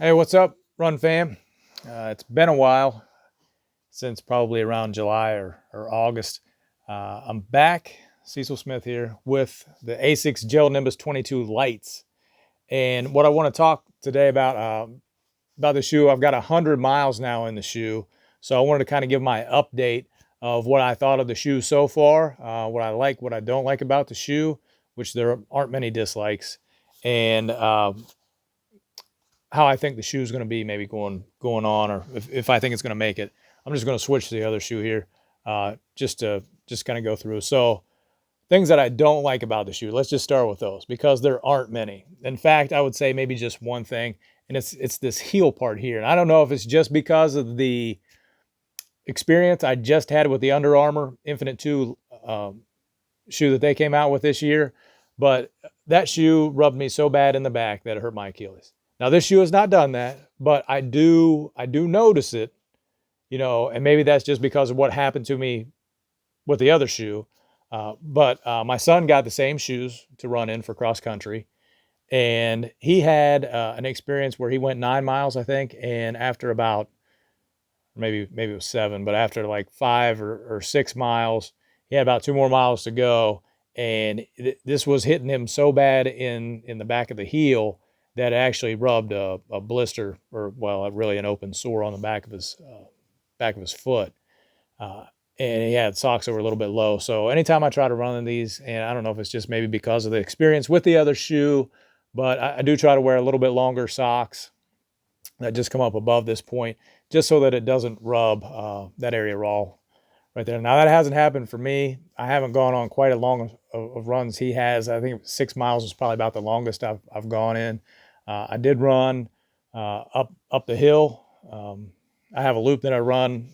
Hey, what's up, Run fam? It's been a while since probably around July or August. I'm back, Cecil Smith here, with the Asics Gel Nimbus 22 lights. And what I want to talk today about the shoe, I've got 100 miles now in the shoe. So I wanted to kind of give my update of what I thought of the shoe so far, what I like, what I don't like about the shoe, which there aren't many dislikes, and how I think the shoe is going to be maybe going on, or if I think it's going to make it. I'm just going to switch to the other shoe here, just kind of go through. So things that I don't like about the shoe. Let's just start with those because there aren't many. In fact, I would say maybe just one thing, and it's this heel part here. And I don't know if it's just because of the experience I just had with the Under Armour Infinite 2 shoe that they came out with this year, but that shoe rubbed me so bad in the back that it hurt my Achilles. Now this shoe has not done that, but I do notice it, and maybe that's just because of what happened to me with the other shoe. But my son got the same shoes to run in for cross country, and he had an experience where he went 9 miles, I think, and after about maybe it was 7, but after like 5 or 6 miles, he had about 2 more miles to go, and this was hitting him so bad in the back of the heel that it actually rubbed a blister, or well, really an open sore on the back of his foot. And he had socks that were a little bit low. So anytime I try to run in these, and I don't know if it's just maybe because of the experience with the other shoe, but I do try to wear a little bit longer socks that just come up above this point, just so that it doesn't rub that area raw right there. Now that hasn't happened for me. I haven't gone on quite as long of runs he has. I think 6 miles is probably about the longest I've gone in. I did run up the hill. I have a loop that I run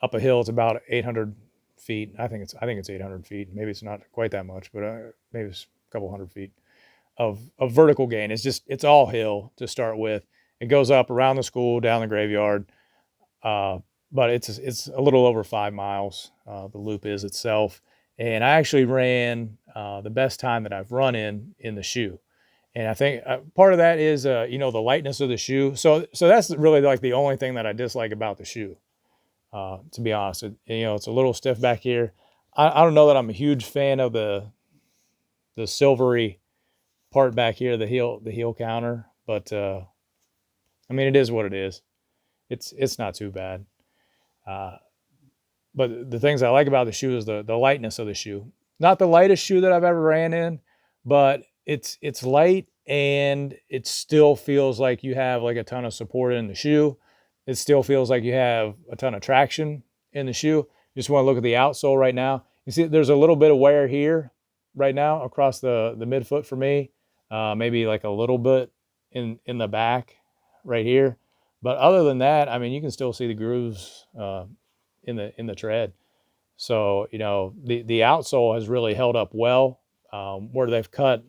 up a hill. It's about 800 feet. I think it's 800 feet. Maybe it's not quite that much, but maybe it's a couple hundred feet of vertical gain. It's all hill to start with. It goes up around the school, down the graveyard, but it's a little over 5 miles. The loop is itself, and I actually ran the best time that I've run in the shoe. And I think part of that is the lightness of the shoe. So that's really like the only thing that I dislike about the shoe. To be honest, it's a little stiff back here. I don't know that I'm a huge fan of the silvery part back here, the heel counter, but I mean, it is what it is. It's not too bad. But the things I like about the shoe is the lightness of the shoe. Not the lightest shoe that I've ever ran in, but it's light, and it still feels like you have like a ton of support in the shoe. It still feels like you have a ton of traction in the shoe. Just want to look at the outsole right now. You see there's a little bit of wear here right now across the midfoot for me. Maybe like a little bit in the back right here. But other than that, I mean, you can still see the grooves in the tread. So, the outsole has really held up well. Where they've cut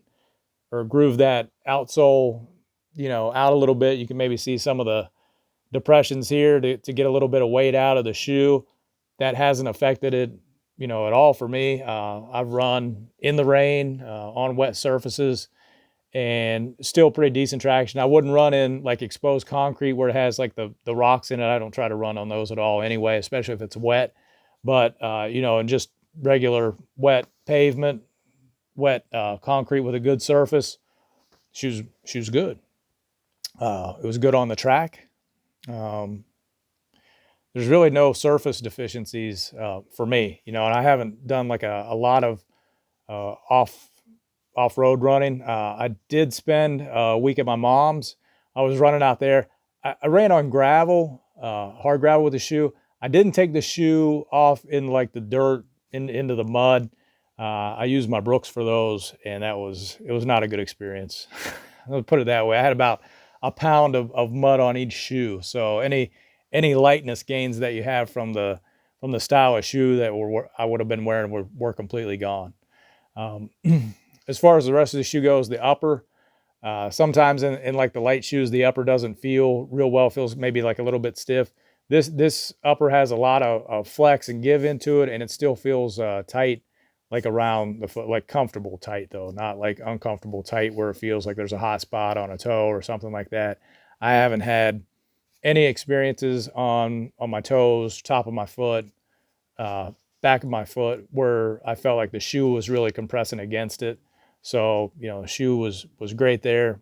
or grooved that outsole, out a little bit, you can maybe see some of the depressions here to get a little bit of weight out of the shoe. That hasn't affected it, at all for me. I've run in the rain, on wet surfaces, and still pretty decent traction. I wouldn't run in like exposed concrete where it has like the rocks in it. I don't try to run on those at all anyway, especially if it's wet. But, and just regular wet pavement, wet concrete with a good surface, shoe's good. It was good on the track. There's really no surface deficiencies for me, and I haven't done like a lot of off-road running. I did spend a week at my mom's. I was running out there. I ran on gravel, hard gravel with the shoe. I didn't take the shoe off in like the dirt into the mud. I used my Brooks for those, and it was not a good experience. I'll put it that way. I had about a pound of mud on each shoe. So any lightness gains that you have from the style of shoe that I would have been wearing were completely gone. As far as the rest of the shoe goes, the upper, sometimes in like the light shoes, the upper doesn't feel real well. It feels maybe like a little bit stiff. This upper has a lot of flex and give into it, and it still feels tight, like around the foot, like comfortable tight though, not like uncomfortable tight where it feels like there's a hot spot on a toe or something like that. I haven't had any experiences on my toes, top of my foot, uh, back of my foot, where I felt like the shoe was really compressing against it. So, the shoe was great there.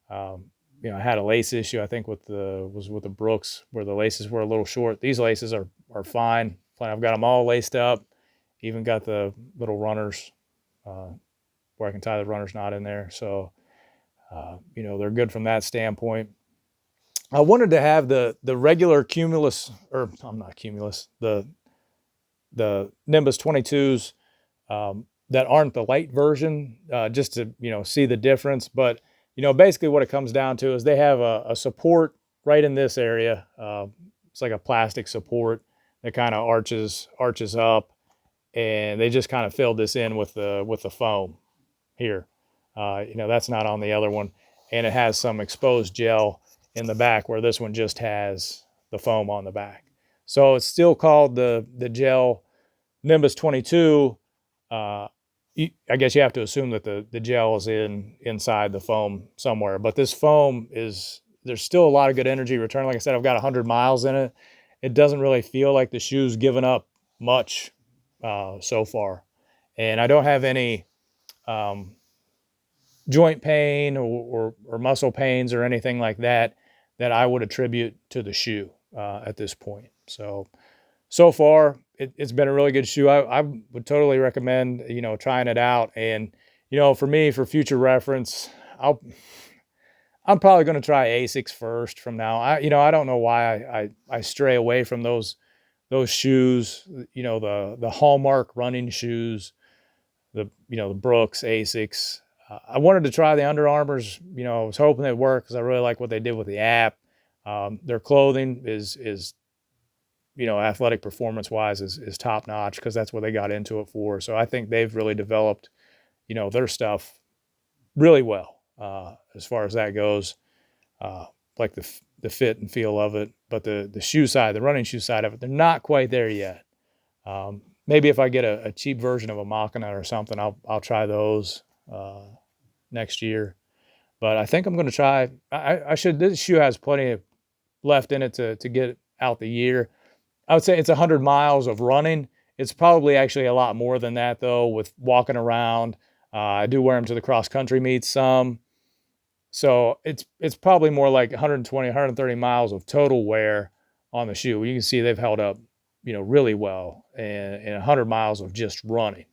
Um, I had a lace issue, I think, with the Brooks, where the laces were a little short. These laces are fine. I've got them all laced up. Even got the little runners uh, where I can tie the runner's knot in there. So, they're good from that standpoint. I wanted to have the regular Cumulus, or I'm not Cumulus, the Nimbus 22s that aren't the Lite version, just to see the difference. But basically what it comes down to is they have a support right in this area. It's like a plastic support that kind of arches up, and they just kind of filled this in with the foam here. That's not on the other one, and it has some exposed gel in the back, where this one just has the foam on the back. So it's still called the Gel Nimbus 22. I guess you have to assume that the gel is inside the foam somewhere. But this foam there's still a lot of good energy return. Like I said, I've got 100 miles in it. It doesn't really feel like the shoe's given up much so far. And I don't have any joint pain or muscle pains or anything like that I would attribute to the shoe at this point. So far, it's been a really good shoe. I would totally recommend, trying it out. And, for me, for future reference, I'm probably going to try Asics first from now. I don't know why I stray away from those shoes, the Hallmark running shoes, the Brooks, Asics. I wanted to try the Under Armours. I was hoping they'd work because I really like what they did with the app. Their clothing is athletic performance wise is top notch, because that's what they got into it for. So I think they've really developed, their stuff really well as far as that goes. Like the fit and feel of it, but the shoe side, the running shoe side of it, they're not quite there yet. Maybe if I get a cheap version of a Machina or something, I'll try those next year. But I think I'm going to try. I should. This shoe has plenty left in it to get out the year. I would say it's 100 miles of running. It's probably actually a lot more than that, though, with walking around. I do wear them to the cross country meets some. So it's probably more like 120, 130 miles of total wear on the shoe. You can see they've held up, really well, and 100 miles of just running.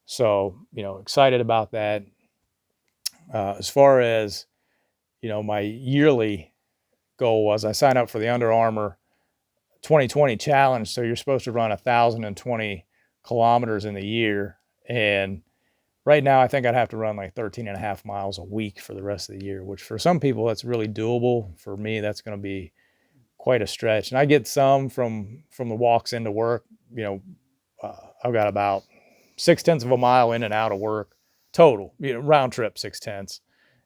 So, excited about that. As far as, my yearly goal was, I signed up for the Under Armour 2020 challenge. So you're supposed to run 1,020 kilometers in the year. And right now, I think I'd have to run like 13 and a half miles a week for the rest of the year, which for some people, that's really doable. For me, that's going to be quite a stretch. And I get some from the walks into work. I've got about 0.6 of a mile in and out of work total, round trip 0.6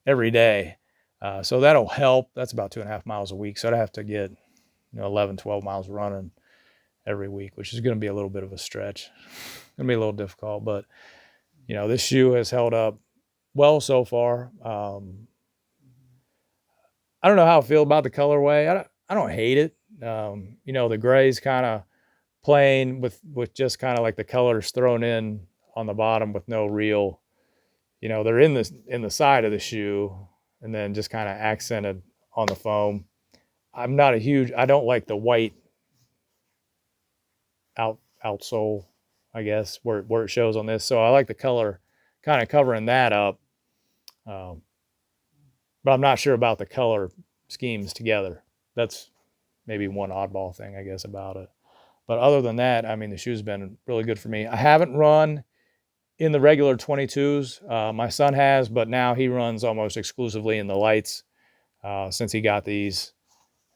every day. So that'll help. That's about 2.5 miles a week. So I'd have to get 11, 12 miles running every week, which is going to be a little bit of a stretch. It's going to be a little difficult, but this shoe has held up well so far. I don't know how I feel about the colorway. I don't hate it. The gray's kind of plain with just kind of like the colors thrown in on the bottom with no real, they're in the side of the shoe and then just kind of accented on the foam. I don't like the white outsole, I guess, where it shows on this. So I like the color kind of covering that up. But I'm not sure about the color schemes together. That's maybe one oddball thing, I guess, about it. But other than that, the shoe's been really good for me. I haven't run in the regular 22s. My son has, but now he runs almost exclusively in the Lites since he got these.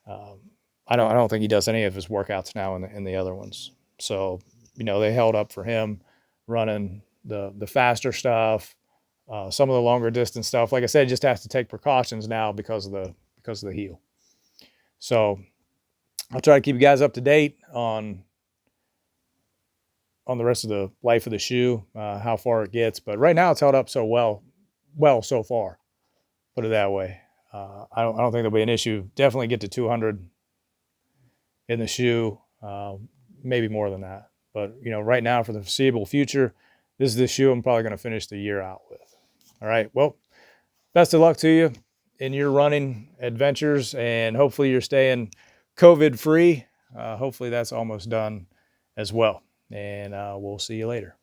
I don't think he does any of his workouts now in the other ones. So, they held up for him running the faster stuff, some of the longer distance stuff. Like I said, just has to take precautions now because of the heel. So I'll try to keep you guys up to date on the rest of the life of the shoe, how far it gets. But right now it's held up so well so far. Put it that way. I don't think there'll be an issue. Definitely get to 200 in the shoe, maybe more than that. But right now for the foreseeable future, this is the shoe I'm probably going to finish the year out with. All right. Well, best of luck to you in your running adventures, and hopefully you're staying COVID free. Hopefully that's almost done as well. And we'll see you later.